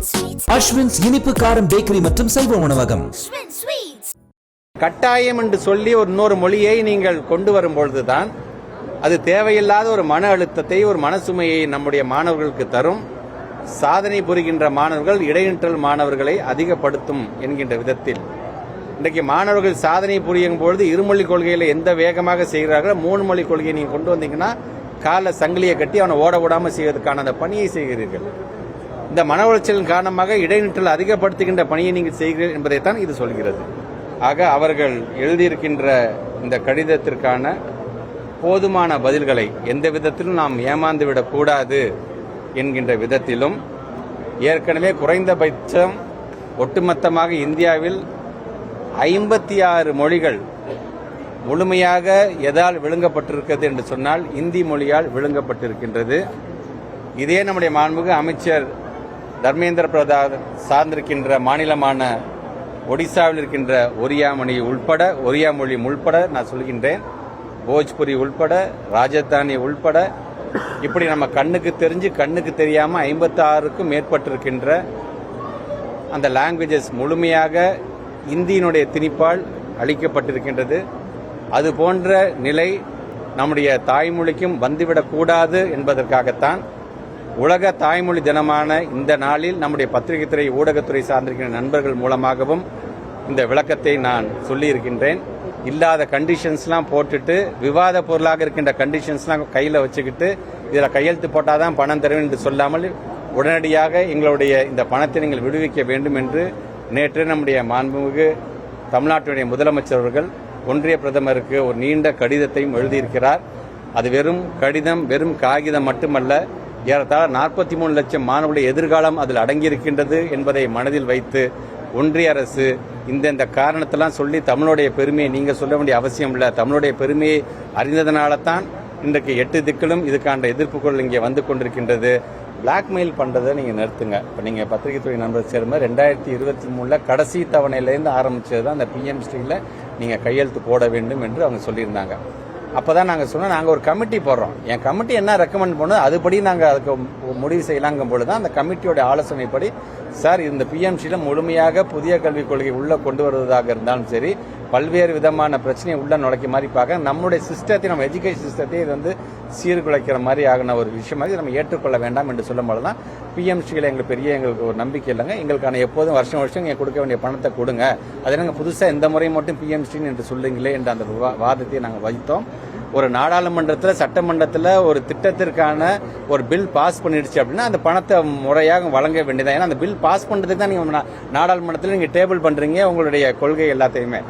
அஸ்வின்ஸ் இனிப்பு காரம் பேக்கரி மற்றும் செல்வ உணவகம். கட்டாயம் என்று சொல்லி இன்னொரு மொழியை நீங்கள் கொண்டு வரும்பொழுதுதான் அது தேவையில்லாத ஒரு மன அழுத்தத்தை, ஒரு மனசுமையை நம்முடைய மாணவர்களுக்கு தரும். சாதனை புரிகின்ற மாணவர்கள் இடைநிற்றல் மாணவர்களை அதிகப்படுத்தும் என்கின்ற விதத்தில் இன்றைக்கு மாணவர்கள் சாதனை புரியும் பொழுது இருமொழி கொள்கையில எந்த வேகமாக செய்கிறார்களோ 3 மொழி கொள்கையை நீங்க கொண்டு வந்தீங்கன்னா கால சங்கிலியை கட்டி அவனை ஓட விடாமல் செய்வதற்கான அந்த பணியை செய்கிறீர்கள். இந்த மன உளைச்சலின் காரணமாக இடைநிற்றல் அதிகப்படுத்துகின்ற பணியை நீங்கள் செய்கிறீர்கள் என்பதைத்தான் இது சொல்கிறது. ஆக அவர்கள் எழுதியிருக்கின்ற இந்த கடிதத்திற்கான போதுமான பதில்களை எந்த விதத்திலும் நாம் ஏமாந்து விடக்கூடாது என்கின்ற விதத்திலும், ஏற்கனவே குறைந்தபட்சம் ஒட்டுமொத்தமாக இந்தியாவில் 56 மொழிகள் முழுமையாக எதால் விழுங்கப்பட்டிருக்கிறது என்று சொன்னால் இந்தி மொழியால் விழுங்கப்பட்டிருக்கின்றது. இதே நம்முடைய மாண்புமிகு அமைச்சர் தர்மேந்திர பிரதான் சார்ந்திருக்கின்ற மாநிலமான ஒடிசாவில் இருக்கின்ற ஒரியா மொழி உள்பட நான் சொல்கின்றேன், போஜ்புரி உள்பட, ராஜஸ்தானி உள்பட, இப்படி நம்ம கண்ணுக்கு தெரிஞ்சு கண்ணுக்கு தெரியாம 56க்கும் மேற்பட்டிருக்கின்ற அந்த லாங்குவேஜஸ் முழுமையாக இந்தியினுடைய திணிப்பால் அளிக்கப்பட்டிருக்கின்றது. அது போன்ற நிலை நம்முடைய தாய்மொழிக்கும் வந்துவிடக்கூடாது என்பதற்காகத்தான் உலக தாய்மொழி தினமான இந்த நாளில் நம்முடைய பத்திரிகை துறை, ஊடகத்துறை சார்ந்திருக்கின்ற நண்பர்கள் மூலமாகவும் இந்த விளக்கத்தை நான் சொல்லியிருக்கின்றேன். இல்லாத கண்டிஷன்ஸ்லாம் போட்டுட்டு விவாத பொருளாக இருக்கின்ற கண்டிஷன்ஸ்லாம் கையில் வச்சுக்கிட்டு இதில் கையெழுத்து போட்டாதான் பணம் தருவேன் என்று சொல்லாமல் உடனடியாக எங்களுடைய இந்த பணத்தை நீங்கள் விடுவிக்க வேண்டும் என்று நேற்று நம்முடைய மாண்புமிகு தமிழ்நாட்டுடைய முதலமைச்சர் அவர்கள் ஒன்றிய பிரதமருக்கு ஒரு நீண்ட கடிதத்தையும் எழுதியிருக்கிறார். அது வெறும் கடிதம், வெறும் காகிதம் மட்டுமல்ல, ஏறத்தாழ 43 லட்சம் மாணவர்களுடைய எதிர்காலம் அதில் அடங்கியிருக்கின்றது என்பதை மனதில் வைத்து ஒன்றிய அரசு இந்த காரணத்தெல்லாம் சொல்லி தமிழுடைய பெருமையை நீங்க சொல்ல வேண்டிய அவசியம் இல்லை. தமிழுடைய பெருமையை அறிந்ததனால தான் இன்றைக்கு 8 திக்கிலும் இதுக்கான எதிர்ப்புகள் இங்கே வந்து கொண்டிருக்கின்றது. பிளாக்மெயில் பண்றதை நீங்க நிறுத்துங்க. இப்போ நீங்க பத்திரிகை துறை நண்பர் சேர்ந்த 2023 கடைசி தவணையிலேருந்து ஆரம்பிச்சது தான் அந்த பிஎம்ஸ்டியில் நீங்க கையெழுத்து போட வேண்டும் என்று அவங்க சொல்லியிருந்தாங்க. அப்பதான் நாங்க சொன்னோம், நாங்க ஒரு கமிட்டி போடுறோம், என் கமிட்டி என்ன ரெக்கமெண்ட் பண்ணோம் அதுபடி நாங்க அதுக்கு முடிவு செய்யலாங்கும் பொழுதுதான் அந்த கமிட்டியோட ஆலோசனைப்படி சார் இந்த பிஎம்சியில முழுமையாக புதிய கல்விக் கொள்கை உள்ள கொண்டு வருவதாக இருந்தாலும் சரி, பல்வேறு விதமான பிரச்சனையை உள்ள நுழைக்க மாதிரி பார்க்க நம்முடைய சிஸ்டத்தை, நம்ம எஜுகேஷன் சிஸ்டத்தை இது வந்து சீர்குலைக்கிற மாதிரி ஆகின ஒரு விஷயம் மாதிரி நம்ம ஏற்றுக்கொள்ள வேண்டாம் என்று சொல்லும் பொழுதுதான் பிஎம்சியில் எங்களுக்கு ஒரு நம்பிக்கை இல்லைங்க, எங்களுக்கான எப்போதும் வருஷம் இங்கே கொடுக்க வேண்டிய பணத்தை கொடுங்க, அதை நாங்கள் புதுசாக இந்த முறை மட்டும் பிஎம்சின்னு என்று சொல்லுங்களே என்ற அந்த வாதத்தை நாங்கள் வைத்தோம். ஒரு நாடாளுமன்றத்தில், சட்டமன்றத்தில் ஒரு திட்டத்திற்கான ஒரு பில் பாஸ் பண்ணிடுச்சு அப்படின்னா அந்த பணத்தை முறையாக வழங்க வேண்டியதான். ஏன்னா அந்த பில் பாஸ் பண்ணுறதுக்கு தான் நீங்கள் நாடாளுமன்றத்தில் நீங்கள் டேபிள் பண்ணுறீங்க உங்களுடைய கொள்கை எல்லாத்தையுமே.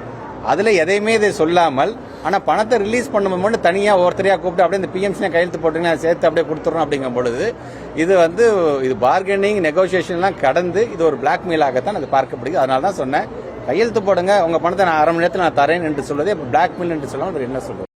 அதில் எதையுமே இதை சொல்லாமல், ஆனால் பணத்தை ரிலீஸ் பண்ணும்போது மட்டும் தனியாக ஒருத்தரையாக கூப்பிட்டு அப்படியே இந்த பிஎம்சியை கையெழுத்து போட்டீங்கன்னா சேர்த்து அப்படியே கொடுத்துட்றோம் அப்படிங்கும் பொழுது இது பார்கெனிங், நெகோசியேஷன்லாம் கடந்து இது ஒரு பிளாக்மெயிலாகத்தான் அது பார்க்கப்படுது. அதனால தான் சொன்னேன், கையெழுத்து போடுங்க, உங்கள் பணத்தை நான் 1/2 மணி நேரத்தில் நான் தரேன் என்று சொல்வதே பிளாக்மெயில் என்று சொல்லாமல் என்ன சொல்வது.